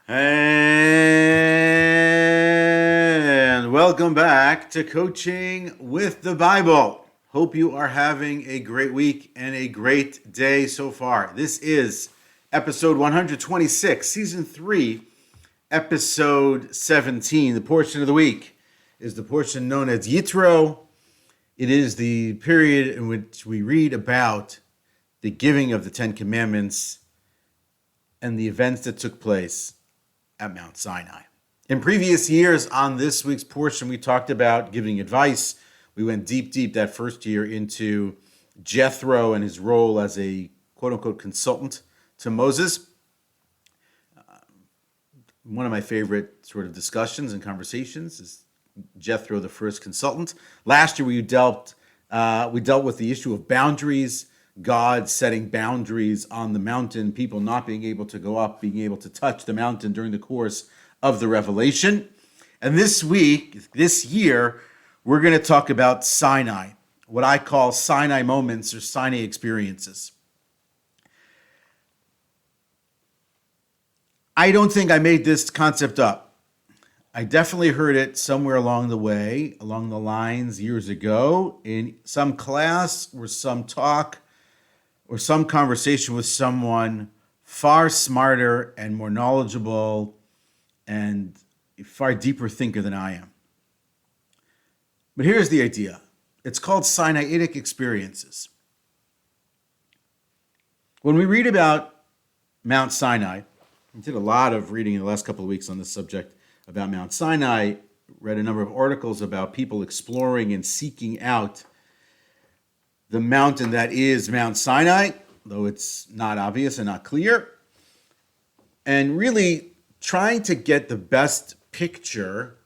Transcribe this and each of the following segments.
And welcome back to Coaching with the Bible. Hope you are having a great week and a great day so far. This is episode 126, season 3, episode 17. The portion of the week is the portion known as Yitro. It is the period in which we read about the giving of the Ten Commandments and the events that took place at Mount Sinai. In previous years on this week's portion, we talked about giving advice. We went deep that first year into Jethro and his role as a quote-unquote consultant to Moses. One of my favorite sort of discussions and conversations is Jethro, the first consultant. Last year we dealt with the issue of boundaries, God setting boundaries on the mountain, people not being able to go up, being able to touch the mountain during the course of the revelation. And this year, we're going to talk about Sinai, what I call Sinai moments or Sinai experiences. I don't think I made this concept up. I definitely heard it somewhere along the way, along the lines years ago, in some class or some talk or some conversation with someone far smarter and more knowledgeable and a far deeper thinker than I am. But here's the idea. It's called Sinaitic experiences. When we read about Mount Sinai, I did a lot of reading in the last couple of weeks on this subject about Mount Sinai, read a number of articles about people exploring and seeking out the mountain that is Mount Sinai, though it's not obvious and not clear, and really trying to get the best picture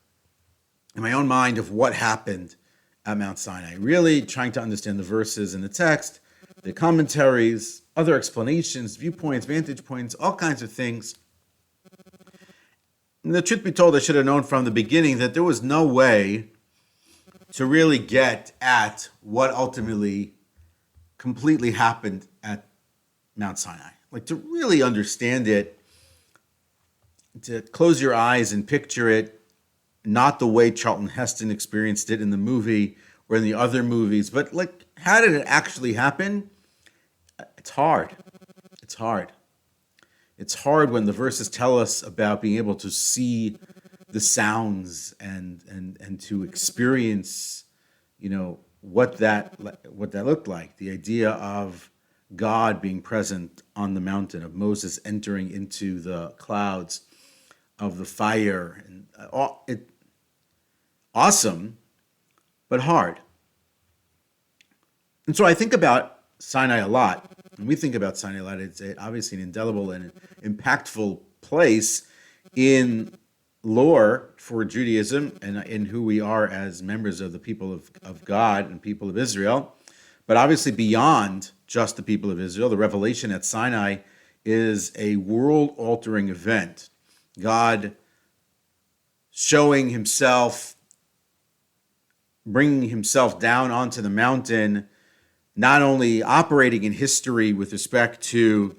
in my own mind of what happened at Mount Sinai, really trying to understand the verses in the text, the commentaries, other explanations, viewpoints, vantage points, all kinds of things. And the truth be told, I should have known from the beginning that there was no way to really get at what ultimately completely happened at Mount Sinai. Like, to really understand it, to close your eyes and picture it, not the way Charlton Heston experienced it in the movie or in the other movies, but like, how did it actually happen? It's hard. It's hard. It's hard when the verses tell us about being able to see the sounds and to experience, what that looked like. The idea of God being present on the mountain, of Moses entering into the clouds, of the fire, and awesome, but hard. And so I think about Sinai a lot. When we think about Sinai a lot, it's obviously an indelible and impactful place in lore for Judaism and in who we are as members of the people of God and people of Israel. But obviously beyond just the people of Israel, the revelation at Sinai is a world-altering event. God showing himself, bringing himself down onto the mountain, not only operating in history with respect to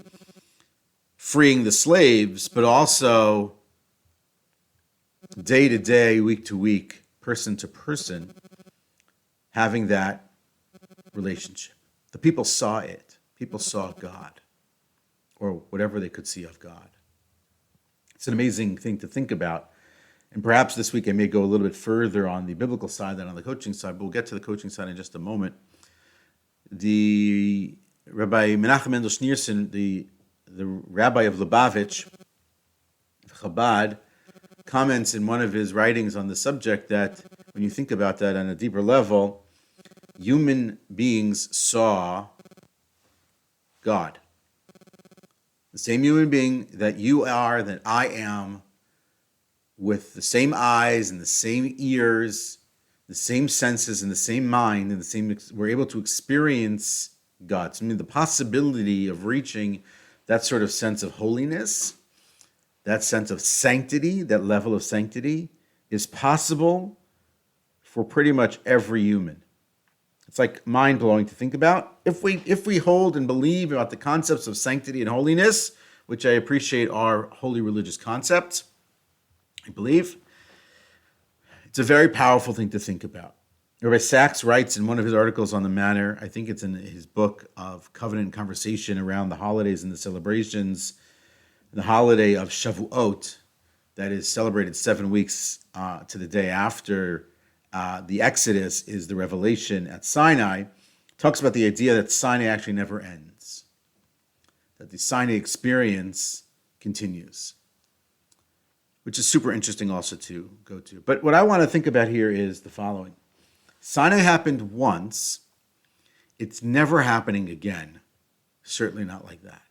freeing the slaves, but also day to day, week to week, person to person, having that relationship. The people saw it. People saw God, or whatever they could see of God. It's an amazing thing to think about. And perhaps this week I may go a little bit further on the biblical side than on the coaching side, but we'll get to the coaching side in just a moment. The Rabbi Menachem Mendel Schneerson, the rabbi of Lubavitch, Chabad, comments in one of his writings on the subject that when you think about that on a deeper level, human beings saw God. The same human being that you are, that I am, with the same eyes and the same ears, the same senses and the same mind and the same, we're able to experience God. So, the possibility of reaching that sort of sense of holiness, that sense of sanctity, that level of sanctity is possible for pretty much every human. It's like mind-blowing to think about. If we hold and believe about the concepts of sanctity and holiness, which I appreciate are holy religious concepts, I believe. It's a very powerful thing to think about. Rabbi Sachs writes in one of his articles on the matter, I think it's in his book of Covenant and Conversation around the holidays and the celebrations, the holiday of Shavuot, that is celebrated 7 weeks to the day after the Exodus, is the revelation at Sinai, talks about the idea that Sinai actually never ends, that the Sinai experience continues, which is super interesting also to go to. But what I want to think about here is the following. Sinai happened once. It's never happening again. Certainly not like that.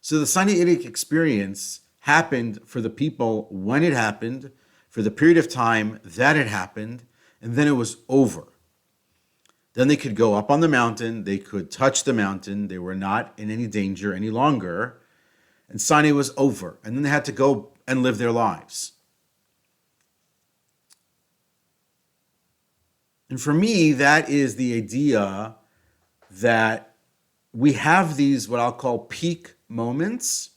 So the Sinaitic experience happened for the people when it happened, for the period of time that it happened, and then it was over. Then they could go up on the mountain. They could touch the mountain. They were not in any danger any longer. And Sinai was over. And then they had to go and live their lives. And for me, that is the idea that we have these, what I'll call peak moments,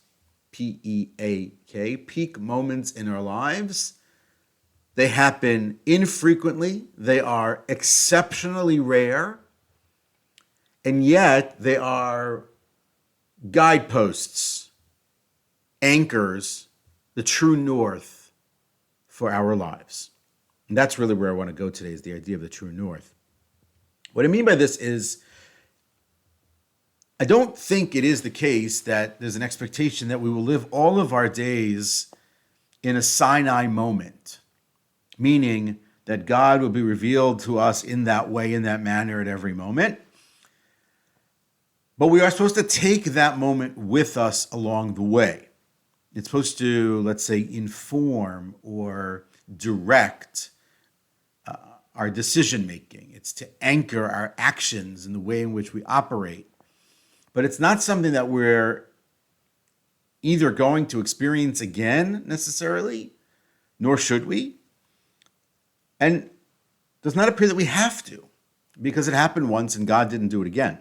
P-E-A-K, peak moments in our lives. They happen infrequently. They are exceptionally rare. And yet they are guideposts, anchors, the true north for our lives. And that's really where I want to go today, is the idea of the true north. What I mean by this is, I don't think it is the case that there's an expectation that we will live all of our days in a Sinai moment, meaning that God will be revealed to us in that way, in that manner at every moment. But we are supposed to take that moment with us along the way. It's supposed to, let's say, inform or direct our decision making. It's to anchor our actions in the way in which we operate. But it's not something that we're either going to experience again necessarily, nor should we. And it does not appear that we have to, because it happened once and God didn't do it again.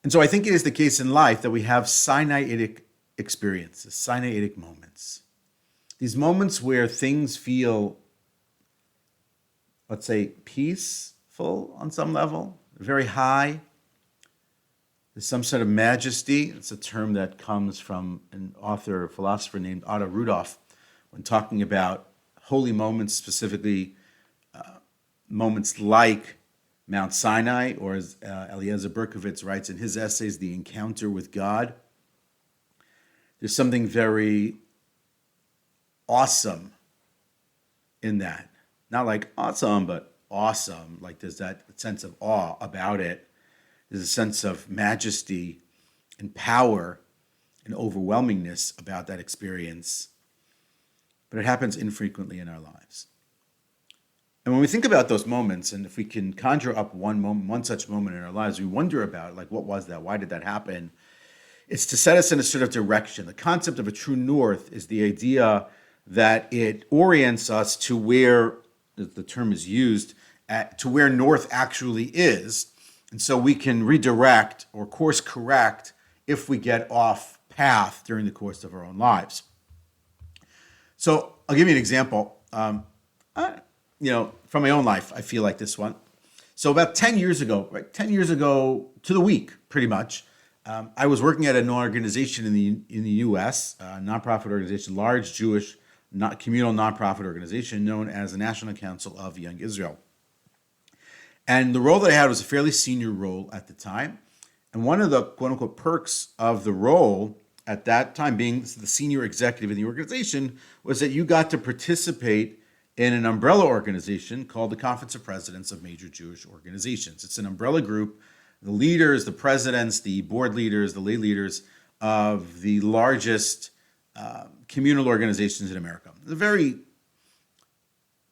And so I think it is the case in life that we have Sinaitic experiences, Sinaitic moments. These moments where things feel, let's say, peaceful on some level, very high. There's some sort of majesty. It's a term that comes from an author, a philosopher named Otto Rudolph, when talking about holy moments, specifically moments like Mount Sinai, or as Eliezer Berkovitz writes in his essays, the encounter with God. There's something very awesome in that. Not like awesome, but awesome. Like there's that sense of awe about it. There's a sense of majesty and power and overwhelmingness about that experience. But it happens infrequently in our lives. And when we think about those moments, and if we can conjure up one moment, one such moment in our lives, we wonder about, like, what was that? Why did that happen? It's to set us in a sort of direction. The concept of a true north is the idea that it orients us to where, the term is used, to where north actually is. And so we can redirect or course correct if we get off path during the course of our own lives. So I'll give you an example. From my own life, I feel like this one. So about 10 years ago, right, 10 years ago to the week, pretty much, I was working at an organization in the U.S., a nonprofit organization, large Jewish communal nonprofit organization known as the National Council of Young Israel. And the role that I had was a fairly senior role at the time. And one of the quote-unquote perks of the role at that time, being the senior executive in the organization, was that you got to participate in an umbrella organization called the Conference of Presidents of Major Jewish Organizations. It's an umbrella group. The leaders, the presidents, the board leaders, the lay leaders of the largest communal organizations in America. It's a very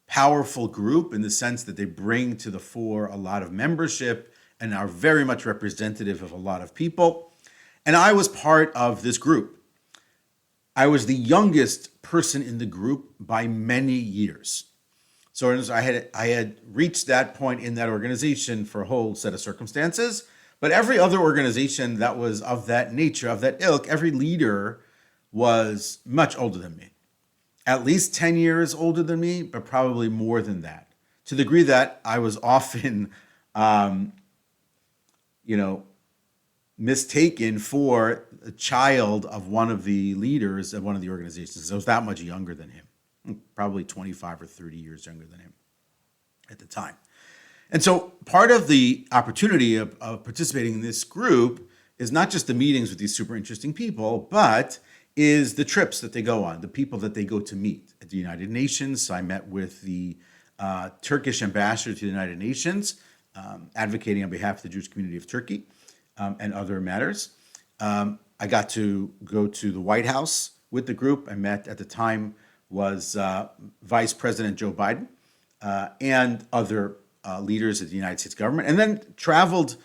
powerful group in the sense that they bring to the fore a lot of membership and are very much representative of a lot of people. And I was part of this group. I was the youngest person in the group by many years. So I had reached that point in that organization for a whole set of circumstances, But every other organization that was of that nature, of that ilk, every leader was much older than me. At least 10 years older than me, but probably more than that. To the degree that I was often, you know, mistaken for a child of one of the leaders of one of the organizations. I was that much younger than him, probably 25 or 30 years younger than him at the time. And so part of the opportunity of participating in this group is not just the meetings with these super interesting people, but is the trips that they go on, the people that they go to meet at the United Nations. So I met with the Turkish ambassador to the United Nations, advocating on behalf of the Jewish community of Turkey and other matters. I got to go to the White House with the group. I met at the time was Vice President Joe Biden and other leaders of the United States government, and then traveled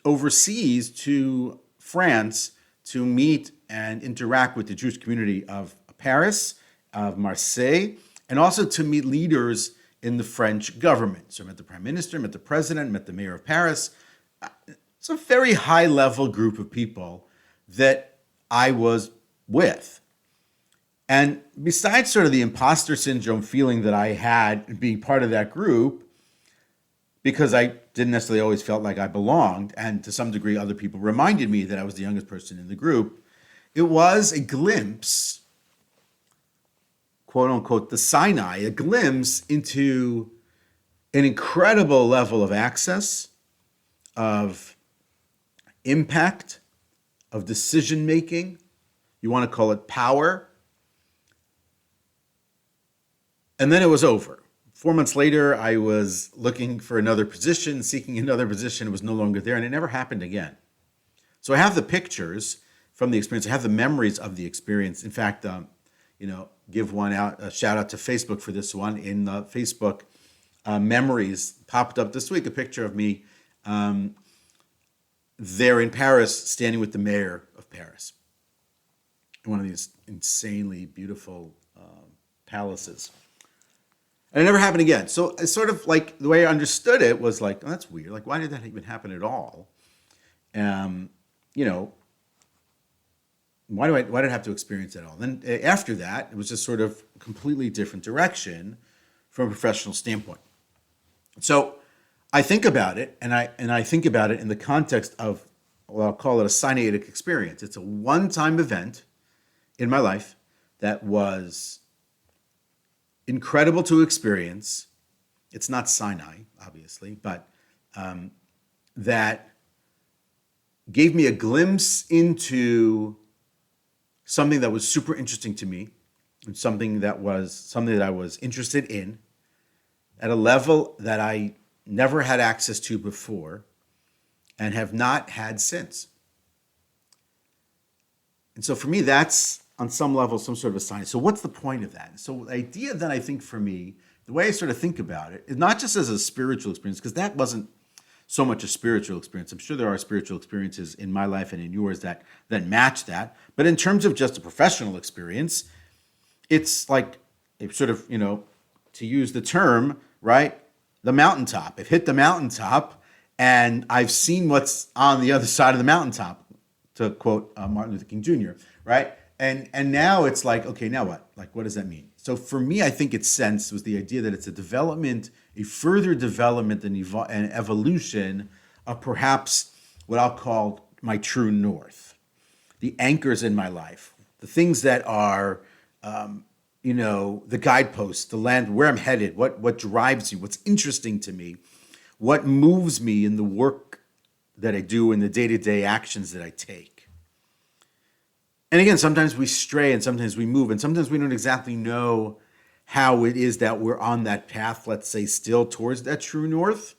overseas to France to meet and interact with the Jewish community of Paris, of Marseille, and also to meet leaders in the French government. So I met the Prime Minister, met the President, met the Mayor of Paris. It's a very high-level group of people that I was with. And besides sort of the imposter syndrome feeling that I had being part of that group, because I didn't necessarily always felt like I belonged, and to some degree other people reminded me that I was the youngest person in the group, it was a glimpse, quote unquote, the Sinai, a glimpse into an incredible level of access, of impact, of decision making, you want to call it power. And then it was over. 4 months later, I was looking for another position, seeking another position. It was no longer there, and it never happened again. So I have the pictures from the experience. I have the memories of the experience. In fact, give one out, a shout out to Facebook for this one. In the Facebook memories popped up this week, a picture of me there in Paris, standing with the mayor of Paris, in one of these insanely beautiful palaces. And it never happened again. So it's sort of like the way I understood it was like, oh, that's weird. Like, why did that even happen at all? Why did I have to experience it all? Then after that, it was just sort of a completely different direction from a professional standpoint. So I think about it, and I think about it in the context of, well, I'll call it a Sinaitic experience. It's a one-time event in my life that was incredible to experience. It's not Sinai, obviously, but that gave me a glimpse into something that was super interesting to me, and something that I was interested in at a level that I never had access to before and have not had since. And so for me, that's on some level some sort of a sign. So what's the point of that? So the idea that I think for me, the way I sort of think about it is not just as a spiritual experience, because that wasn't so much a spiritual experience. I'm sure there are spiritual experiences in my life and in yours that match that. But in terms of just a professional experience, it's like a sort of, to use the term, right? The mountaintop. I've hit the mountaintop and I've seen what's on the other side of the mountaintop, to quote Martin Luther King Jr., right? And now it's like, okay, now what? Like, what does that mean? So for me, I think its sense was the idea that it's a further development and evolution of perhaps what I'll call my true north, the anchors in my life, the things that are, the guideposts, the land, where I'm headed, what drives me, what's interesting to me, what moves me in the work that I do and the day-to-day actions that I take. And again, sometimes we stray and sometimes we move and sometimes we don't exactly know how it is that we're on that path, let's say, still towards that true north.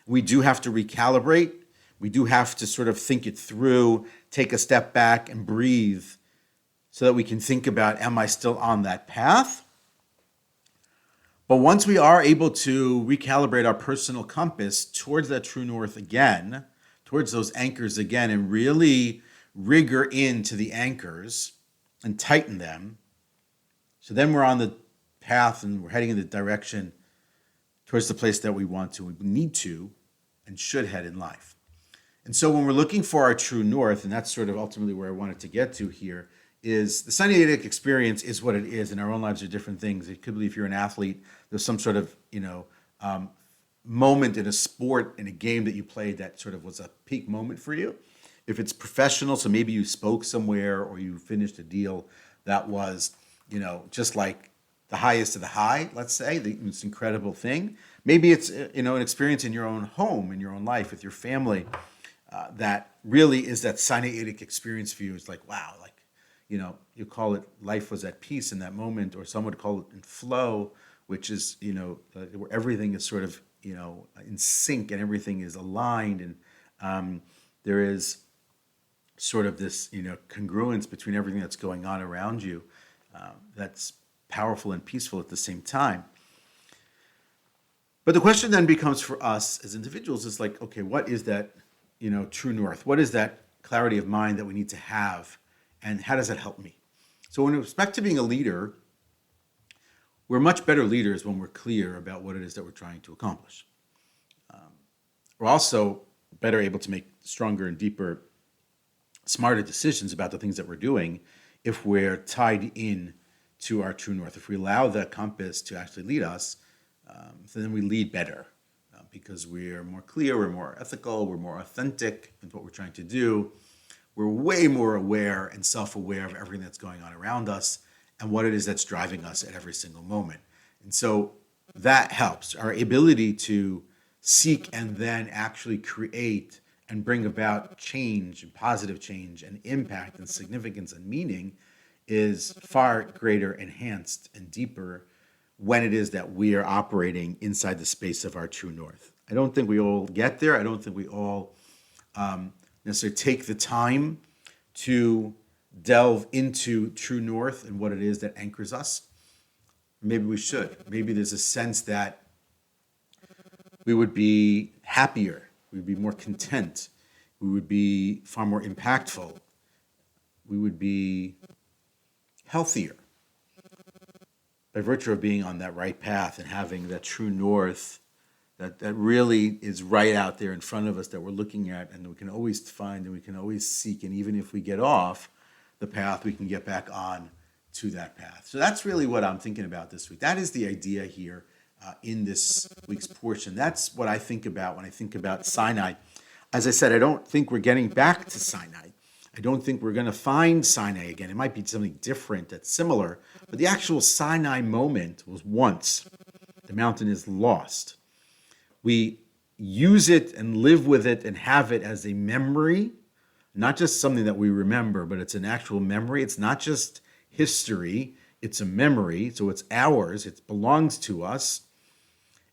We do have to recalibrate. We do have to sort of think it through, take a step back and breathe so that we can think about, am I still on that path? But once we are able to recalibrate our personal compass towards that true north again, towards those anchors again, and really rigor into the anchors and tighten them, so then we're on the path and we're heading in the direction towards the place that we want to, we need to, and should head in life. And so when we're looking for our true north, and that's sort of ultimately where I wanted to get to here, is the Sinaitic experience is what it is, and our own lives are different things. It could be if you're an athlete, there's some sort of, moment in a sport, in a game that you played that sort of was a peak moment for you. If it's professional, so maybe you spoke somewhere or you finished a deal that was, just like the highest of the high, let's say, this incredible thing. Maybe it's, an experience in your own home, in your own life, with your family, that really is that Sinaitic experience for you. It's like, wow, like, you call it life was at peace in that moment, or some would call it in flow, which is, where everything is sort of, in sync and everything is aligned. And there is sort of this, congruence between everything that's going on around you, that's powerful and peaceful at the same time. But the question then becomes for us as individuals is like, okay, what is that, true north? What is that clarity of mind that we need to have? And how does that help me? So in respect to being a leader, we're much better leaders when we're clear about what it is that we're trying to accomplish. We're also better able to make stronger and deeper, smarter decisions about the things that we're doing if we're tied in to our true north. If we allow the compass to actually lead us, so then we lead better because we're more clear, we're more ethical, we're more authentic in what we're trying to do. We're way more aware and self-aware of everything that's going on around us and what it is that's driving us at every single moment. And so that helps. Our ability to seek and then actually create and bring about change and positive change and impact and significance and meaning is far greater, enhanced, and deeper when it is that we are operating inside the space of our true north. I don't think we all get there. I don't think we all necessarily take the time to delve into true north and what it is that anchors us. Maybe we should. Maybe there's a sense that we would be happier, we would be more content, we would be far more impactful, we would be healthier by virtue of being on that right path and having that true north that really is right out there in front of us that we're looking at and we can always find and we can always seek. And even if we get off the path, we can get back on to that path. So that's really what I'm thinking about this week. That is the idea here in this week's portion. That's what I think about when I think about Sinai. As I said, I don't think we're getting back to Sinai. I don't think we're going to find Sinai again. It might be something different that's similar, but the actual Sinai moment was once. The mountain is lost. We use it and live with it and have it as a memory, not just something that we remember, but it's an actual memory. It's not just history, it's a memory. So it's ours, it belongs to us,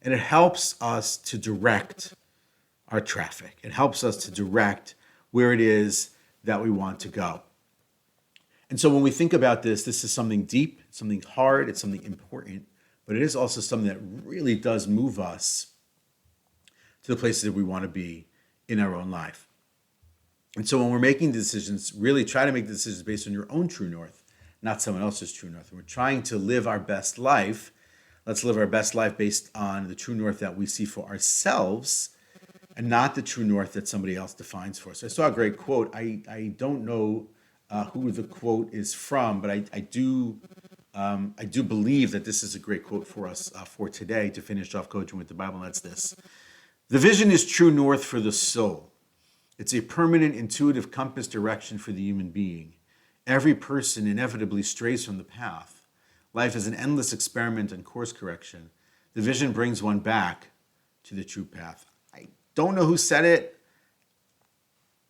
and it helps us to direct our traffic. It helps us to direct where it is that we want to go. And so when we think about this is something deep, something hard, it's something important, but it is also something that really does move us to the places that we want to be in our own life. And so when we're making decisions, really try to make decisions based on your own true north, not someone else's true north. When we're trying to live our best life, let's live our best life based on the true north that we see for ourselves and not the true north that somebody else defines for us. I saw a great quote. I don't know who the quote is from, but I do believe that this is a great quote for us for today to finish off Coaching with the Bible, and that's this. The vision is true north for the soul. It's a permanent, intuitive compass direction for the human being. Every person inevitably strays from the path. Life is an endless experiment and course correction. The vision brings one back to the true path. I don't know who said it,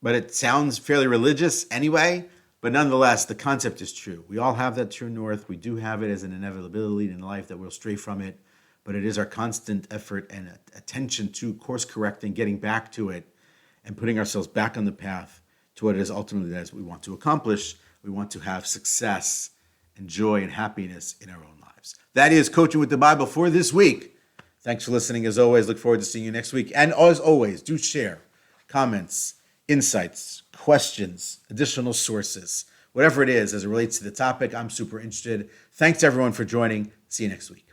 but it sounds fairly religious anyway. But nonetheless, the concept is true. We all have that true north. We do have it as an inevitability in life that we'll stray from it. But it is our constant effort and attention to course correcting, getting back to it, and putting ourselves back on the path to what it is ultimately that is we want to accomplish. We want to have success and joy and happiness in our own lives. That is Coaching with the Bible for this week. Thanks for listening. As always, look forward to seeing you next week. And as always, do share comments, insights, questions, additional sources, whatever it is as it relates to the topic. I'm super interested. Thanks everyone for joining. See you next week.